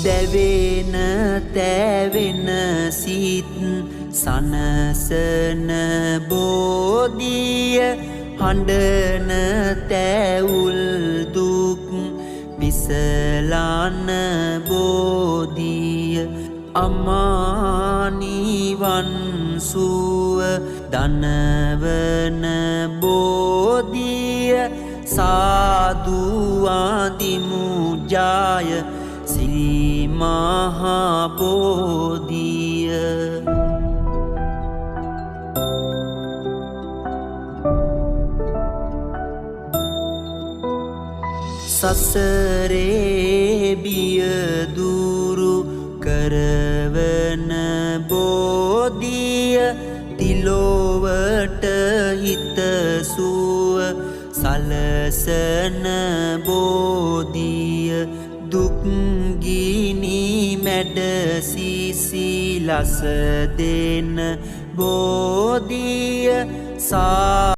දැවෙන තැවෙන සිත් සනසන බෝධිය හඬන තැවුල් දුක් පිසලන බෝධිය අමා නිවන් සුව දනවන බෝධිය සාදු ආදිමු ජාය සිරි මහා බෝධිය සසරේ බිය දුරු කරවන බෝධිය තිලොවට හිතසුව සලසන බෝධිය දුක්ගිනි මැඩ සිසිලස දෙන බෝධිය සා